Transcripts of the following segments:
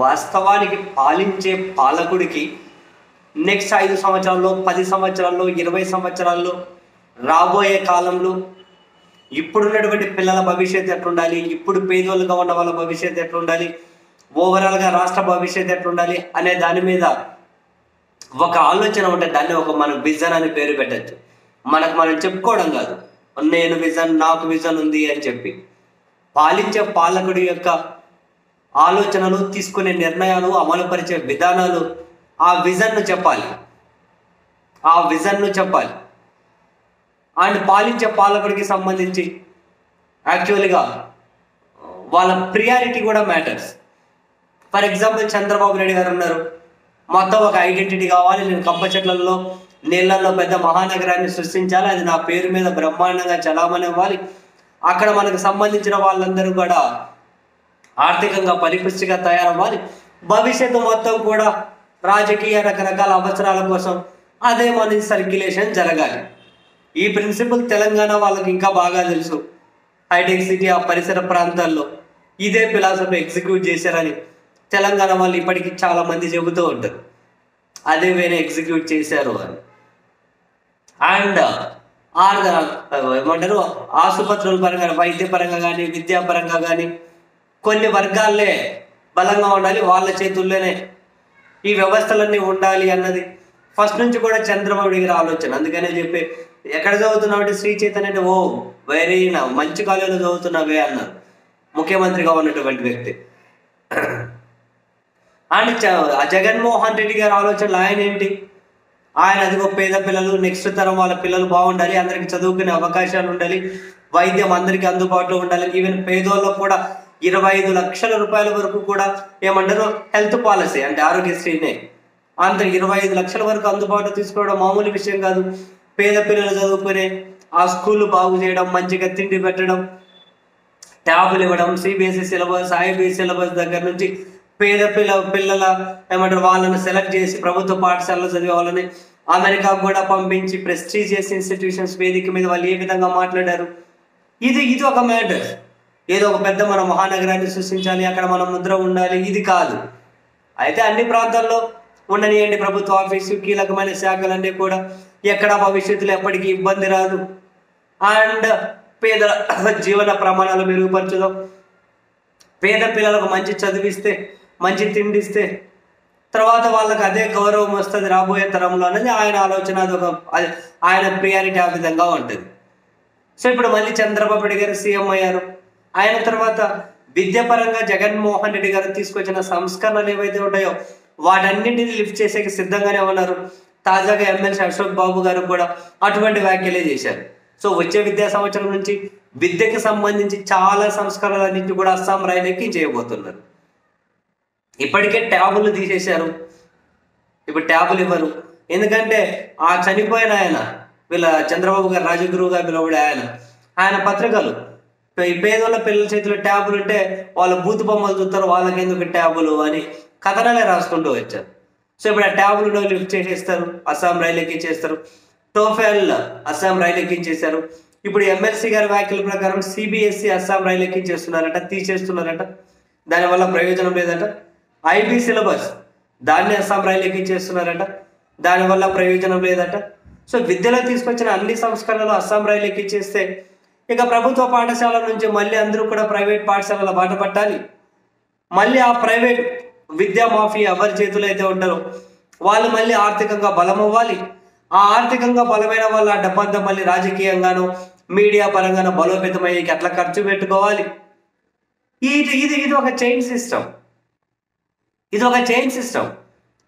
వాస్తవానికి పాలించే పాలకుడికి నెక్స్ట్ 5 సంవత్సరాల్లో, 10 సంవత్సరాల్లో, 20 సంవత్సరాల్లో, రాబోయే కాలంలో ఇప్పుడున్నటువంటి పిల్లల భవిష్యత్తు ఎట్లుండాలి, ఇప్పుడు పేదోళ్ళుగా ఉన్న వాళ్ళ భవిష్యత్తు ఎట్లుండాలి, ఓవరాల్గా రాష్ట్ర భవిష్యత్తు ఎట్లుండాలి అనే దాని మీద ఒక ఆలోచన ఉంటే దాన్ని ఒక మనం విజన్ అని పేరు పెట్టచ్చు. మనం చెప్పుకోవడం కాదు, నేను విజన్, నాకు విజన్ ఉంది అని చెప్పి. పాలించే పాలకుడి యొక్క ఆలోచనలు, తీసుకునే నిర్ణయాలు, అమలుపరిచే విధానాలు ఆ విజన్ను చెప్పాలి. అండ్ పాలించే పాలకుడికి సంబంధించి యాక్చువల్గా వాళ్ళ ప్రియారిటీ కూడా matters. For example Chandrababu Naidu గారు ఉన్నారు, మొత్తం ఒక ఐడెంటిటీ కావాలి, నేను కంప చెట్లలో నీళ్ళల్లో పెద్ద మహానగరాన్ని సృష్టించాలి, అది నా పేరు మీద బ్రహ్మాండంగా చలామణి అవ్వాలి, అక్కడ మనకు సంబంధించిన వాళ్ళందరూ కూడా ఆర్థికంగా పరిపుష్టిగా తయారవ్వాలి, భవిష్యత్తు మొత్తం కూడా రాజకీయ రకరకాల అవసరాల కోసం అదే మన సర్క్యులేషన్ జరగాలి. ఈ ప్రిన్సిపల్ తెలంగాణ వాళ్ళకి ఇంకా బాగా తెలుసు. హైటెక్ సిటీ ఆ పరిసర ప్రాంతాల్లో ఇదే ఫిలాసఫీ ఎగ్జిక్యూట్ చేశారని తెలంగాణ వాళ్ళు ఇప్పటికీ చాలా మంది చెబుతూ ఉంటారు, అదే వేరే ఎగ్జిక్యూట్ చేశారు అని. అండ్ ఏమంటారు, ఆసుపత్రుల పరంగా, వైద్య పరంగా కానీ, విద్యాపరంగా కానీ కొన్ని వర్గాలే బలంగా ఉండాలి, వాళ్ళ చేతుల్లోనే ఈ వ్యవస్థలన్నీ ఉండాలి అన్నది ఫస్ట్ నుంచి కూడా చంద్రబాబు గారి ఆలోచన. అందుకనే చెప్పి ఎక్కడ చదువుతున్నావు అంటే శ్రీ చైతన్య అంటే, ఓ వెరీ మంచి కాలేజీలో చదువుతున్నావే అన్నారు ముఖ్యమంత్రిగా ఉన్నటువంటి వ్యక్తి. అండ్ జగన్మోహన్ రెడ్డి గారి ఆలోచనలు ఆయన ఏంటి, ఆయన అదిగో పేద పిల్లలు, నెక్స్ట్ తరం వాళ్ళ పిల్లలు బాగుండాలి, అందరికి చదువుకునే అవకాశాలు ఉండాలి, వైద్యం అందరికీ అందుబాటులో ఉండాలి, ఈవెన్ పేదోళ్ళకు కూడా 25 లక్షల రూపాయల వరకు కూడా ఏమంటారు హెల్త్ పాలసీ అంటే ఆరోగ్యశ్రీనే, అంత 25 లక్షల వరకు అందుబాటులో తీసుకోవడం మామూలు విషయం కాదు. పేద పిల్లలు చదువుకునే ఆ స్కూల్ బాగు చేయడం, మంచిగా తిండి పెట్టడం, ట్యాబులు ఇవ్వడం, సిబిఎస్ఈ సిలబస్, ఐబీఎస్ఈ సిలబస్ దగ్గర నుంచి పేద పిల్లల ఏమంటారు వాళ్ళని సెలెక్ట్ చేసి ప్రభుత్వ పాఠశాలలో చదివే వాళ్ళని అమెరికా కూడా పంపించి ప్రెస్టీజియస్ ఇన్స్టిట్యూషన్స్ వేదిక మీద వాళ్ళు ఏ విధంగా మాట్లాడారు. ఇది ఒక మ్యాటర్. ఏదో ఒక పెద్ద మన మహానగరాన్ని సృష్టించాలి, అక్కడ మన ముద్ర ఉండాలి, ఇది కాదు. అయితే అన్ని ప్రాంతాల్లో ఉండనియండి ప్రభుత్వ ఆఫీసు, కీలకమైన శాఖలన్నీ కూడా ఎక్కడ భవిష్యత్తులో ఎప్పటికీ ఇబ్బంది రాదు. అండ్ పేదల జీవన ప్రమాణాలు మెరుగుపరచుదాం, పేద పిల్లలకు మంచి చదివిస్తే, మంచి తిండిస్తే తర్వాత వాళ్ళకి అదే గౌరవం వస్తుంది రాబోయే తరంలో అనేది ఆయన ఆలోచన. ఆయన ప్రియారిటీ ఆ విధంగా ఉంటుంది. సో ఇప్పుడు మళ్ళీ చంద్రబాబు నాయుడు గారు సీఎం అయ్యారు. ఆయన తర్వాత విద్యాపరంగా జగన్మోహన్ రెడ్డి గారు తీసుకొచ్చిన సంస్కరణలు ఏవైతే ఉంటాయో వాటన్నింటినీ లిఫ్ట్ చేసే సిద్ధంగానే ఉన్నారు. తాజాగా ఎమ్మెల్సీ అశోక్ బాబు గారు కూడా అటువంటి వ్యాఖ్యలే చేశారు. సో వచ్చే విద్యా సంవత్సరం నుంచి విద్యకి సంబంధించి చాలా సంస్కరణలన్నింటినీ కూడా అస్సాం రైలుకి చేయబోతున్నారు. ఇప్పటికే ట్యాబులు తీసేశారు, ఇప్పుడు ట్యాబులు ఇవ్వరు. ఎందుకంటే ఆ చనిపోయిన ఆయన, వీళ్ళ చంద్రబాబు గారు రాజగురువుగా పిలువడే ఆయన పత్రికలు ఈ పేదోళ్ళ పిల్లల చేతిలో ట్యాబులు ఉంటే వాళ్ళు బూతు బొమ్మలు చూస్తారు, వాళ్ళకి ఎందుకు ట్యాబులు అని కథనాలే రాసుకుంటూ వచ్చారు. సో ఇప్పుడు ఆ ట్యాబులు లిఫ్ట్ చేసేస్తారు, అస్సాం రైలు ఎక్కించేస్తారు. టోఫెల్ అస్సాం రైలు ఎక్కించేశారు. ఇప్పుడు ఎమ్మెల్సీ గారి వ్యాఖ్యల ప్రకారం సిబిఎస్ఈ అస్సాం రైలు ఎక్కించేస్తున్నారట, తీసేస్తున్నారట, దానివల్ల ప్రయోజనం లేదట. ఐబీ సిలబస్ దాన్ని అస్సాం రైలు ఎక్కించేస్తున్నారట, దానివల్ల ప్రయోజనం లేదట. సో విద్యలో తీసుకొచ్చిన అన్ని సంస్కరణలు అస్సాం రైలు ఎక్కించేస్తే ఇక ప్రభుత్వ పాఠశాల నుంచి మళ్ళీ అందరూ కూడా ప్రైవేట్ పాఠశాలల బాట పట్టాలి. మళ్ళీ ఆ ప్రైవేట్ విద్యా మాఫియా ఎవరి చేతులు అయితే ఉంటారో వాళ్ళు మళ్ళీ ఆర్థికంగా బలం అవ్వాలి. ఆ ఆర్థికంగా బలమైన వాళ్ళు ఆ డబ్బంతా మళ్ళీ రాజకీయంగాను మీడియా పరంగానూ బలోపేతమయ్యేకి అట్లా ఖర్చు పెట్టుకోవాలి. ఇది ఒక చైన్ సిస్టమ్.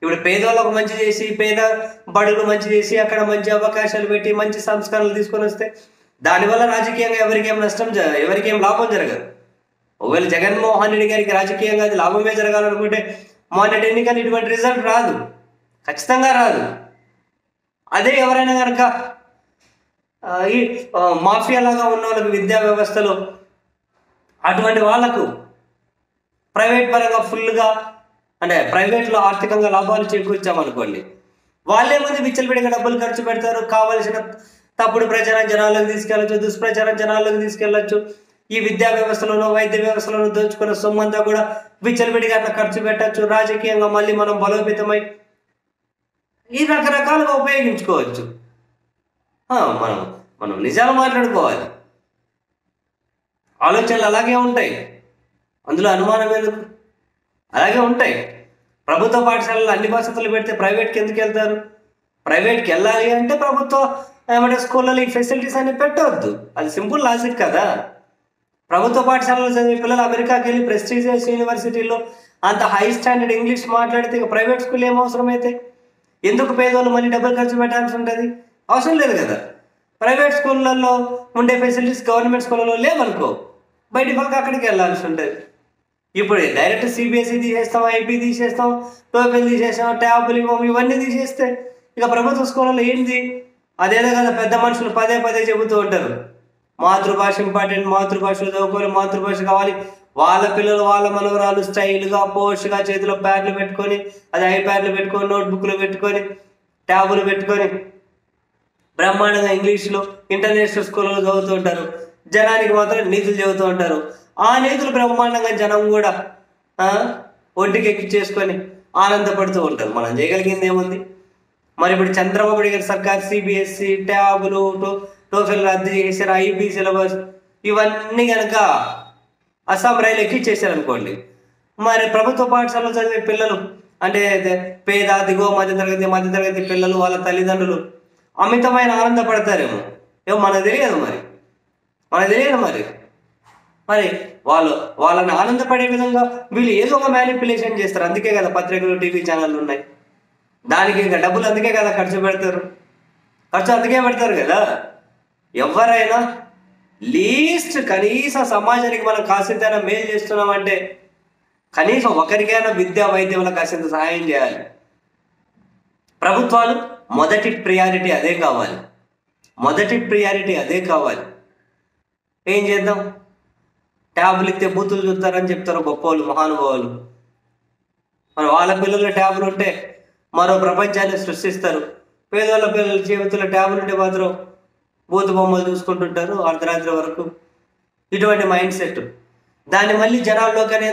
ఇప్పుడు పేదవాళ్ళకు మంచి చేసి, పేద బడులు మంచి చేసి, అక్కడ మంచి అవకాశాలు పెట్టి మంచి సంస్కరణలు తీసుకొని వస్తే దానివల్ల రాజకీయంగా ఎవరికేం లాభం జరగదు. ఒకవేళ జగన్మోహన్ రెడ్డి గారికి రాజకీయంగా అది లాభమే జరగాలనుకుంటే మొన్నటి ఎన్నికలు ఇటువంటి రిజల్ట్ రాదు, ఖచ్చితంగా రాదు. అదే ఎవరైనా కనుక ఈ మాఫియా లాగా ఉన్న వాళ్ళకి విద్యా వ్యవస్థలో అటువంటి వాళ్లకు ప్రైవేట్ పరంగా ఫుల్గా అంటే ప్రైవేట్లో ఆర్థికంగా లాభాలు చేకూర్చామనుకోండి, వాళ్ళే ముందు విచ్చలవిడిగా డబ్బులు ఖర్చు పెడతారు, కావలసిన తప్పుడు ప్రచారం జనాల్లోకి తీసుకెళ్ళచ్చు, దుష్ప్రచారం జనాల్లోకి తీసుకెళ్ళచ్చు. ఈ విద్యా వ్యవస్థలోనో వైద్య వ్యవస్థలోనో దోచుకున్న సొమ్మంతా కూడా విచ్చలవిడిగా అట్లా ఖర్చు పెట్టచ్చు, రాజకీయంగా మళ్ళీ మనం బలోపేతమై ఈ రకరకాలుగా ఉపయోగించుకోవచ్చు. మనం మనం నిజాలు మాట్లాడుకోవాలి. ఆలోచనలు అలాగే ఉంటాయి, అందులో అనుమానం ఎందుకు? అలాగే ఉంటాయి. ప్రభుత్వ పాఠశాలలో అన్ని వసతులు పెడితే ప్రైవేట్కి ఎందుకు వెళ్తారు? ప్రైవేట్కి వెళ్ళాలి అంటే ప్రభుత్వ ఏమంటే స్కూళ్ళలో ఈ ఫెసిలిటీస్ అన్ని పెట్టవద్దు. అది సింపుల్ లాజిక్ కదా. ప్రభుత్వ పాఠశాలలో చదివే పిల్లలు అమెరికాకి వెళ్ళి ప్రెస్టీజియస్ యూనివర్సిటీలో అంత హై స్టాండర్డ్ ఇంగ్లీష్ మాట్లాడితే ఇక ప్రైవేట్ స్కూల్ ఏం అవసరం అయితే? ఎందుకు పేదోళ్ళు మళ్ళీ డబ్బులు ఖర్చు పెట్టాల్సి ఉంటుంది? అవసరం లేదు కదా. ప్రైవేట్ స్కూళ్ళల్లో ఉండే ఫెసిలిటీస్ గవర్నమెంట్ స్కూళ్ళలో లేవనుకో, బయటి వాళ్ళకి అక్కడికి వెళ్ళాల్సి ఉంటుంది. ఇప్పుడు డైరెక్ట్ సిబిఎస్ఈ తీసేస్తాం, ఐపీ తీసేస్తాం, టోఫెల్ తీసేస్తాం, ట్యాబులు ఇవన్నీ తీసేస్తే ఇక ప్రభుత్వ స్కూళ్ళలో ఏంటి? అదేదో కదా పెద్ద మనుషులు పదే పదే చెబుతూ ఉంటారు, మాతృభాష ఇంపార్టెంట్, మాతృభాషలో చదువుకోవాలి, మాతృభాష కావాలి. వాళ్ళ పిల్లలు వాళ్ళ మనవరాలు స్టైల్గా పోష్గా చేతిలో ప్యాడ్లు పెట్టుకొని, అది ఐప్యాడ్లు పెట్టుకొని, నోట్బుక్లు పెట్టుకొని, ట్యాబులు పెట్టుకొని బ్రహ్మాండంగా ఇంగ్లీష్లో ఇంటర్నేషనల్ స్కూల్లో చదువుతూ ఉంటారు. జనానికి మాత్రం నీతులు చెబుతూ ఉంటారు. ఆ నీతులు బ్రహ్మాండంగా జనం కూడా ఒంటికి ఎక్కించేసుకొని ఆనందపడుతూ ఉంటారు. మనం చేయగలిగింది ఏముంది? మరి ఇప్పుడు చంద్రబాబు నాయుడు గారి సర్కార్ సిబిఎస్ఈ, ట్యాబులు, టోఫెల్ రద్దు చేశారు, ఐబీ సిలబస్ ఇవన్నీ కనుక అస్సాం రైలు ఎక్కిచ్చేసారు అనుకోండి, మరి ప్రభుత్వ పాఠశాలలో చదివే పిల్లలు అంటే పేద దిగువ మధ్యతరగతి పిల్లలు వాళ్ళ తల్లిదండ్రులు అమితమైన ఆనందపడతారేమో. ఏమో మనకు తెలియదు మరి మరి వాళ్ళని ఆనందపడే విధంగా వీళ్ళు ఏదో ఒక మ్యానిపులేషన్ చేస్తారు. అందుకే కదా పత్రికలు, టీవీ ఛానళ్ళు ఉన్నాయి. దానికి ఇంకా డబ్బులు అందుకే కదా ఖర్చు అందుకే పెడతారు కదా. ఎవరైనా లీస్ట్ కనీస సమాజానికి మనం కాసింతైనా మేలు చేస్తున్నామంటే కనీసం ఒకరికైనా విద్యా వైద్యంలో కాసింత సహాయం చేయాలి. ప్రభుత్వాలు మొదటి ప్రియారిటీ అదే కావాలి. ఏం చేద్దాం? ట్యాబులు ఇస్తే బూతులు చూస్తారని చెప్తారు గొప్పవాళ్ళు, మహానుభావులు. మరి వాళ్ళ పిల్లల ట్యాబులు ఉంటే మరో ప్రపంచాన్ని సృష్టిస్తారు. పేదవాళ్ళ పిల్లల జీవితంలో ట్యాబులు ఉంటే మాత్రం బూతు బొమ్మలు చూసుకుంటుంటారు అర్ధరాత్రి వరకు. ఇటువంటి మైండ్ సెట్ దాన్ని మళ్ళీ జనాల్లో కానీ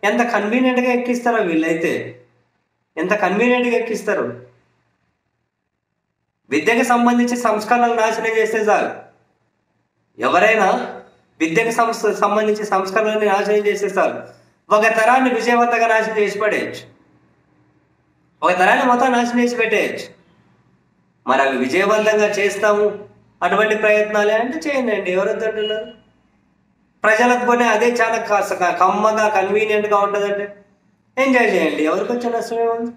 ఎంత కన్వీనియంట్గా ఎక్కిస్తారో వీళ్ళైతే, ఎంత కన్వీనియంట్గా ఎక్కిస్తారు. విద్యకు సంబంధించి సంస్కరణలు నాశనం చేస్తే చాలు. ఎవరైనా విద్యకు సంబంధించి సంస్కరణలని నాశనం చేస్తే చాలు, ఒక తరాన్ని విజయవంతంగా నాశనం చేసి పడేయచ్చు, ఒక తరాన్ని మొత్తం నాశనం చేసి పెట్టేయచ్చు. మరి అవి విజయవంతంగా చేస్తాము అటువంటి ప్రయత్నాలే అంటే చేయండి, ఎవరైతే అంటున్నారు. ప్రజలకు కొని అదే చాలా కమ్మగా కన్వీనియంట్గా ఉంటుందంటే ఎంజాయ్ చేయండి, ఎవరికి వచ్చే నష్టమే ఉంది.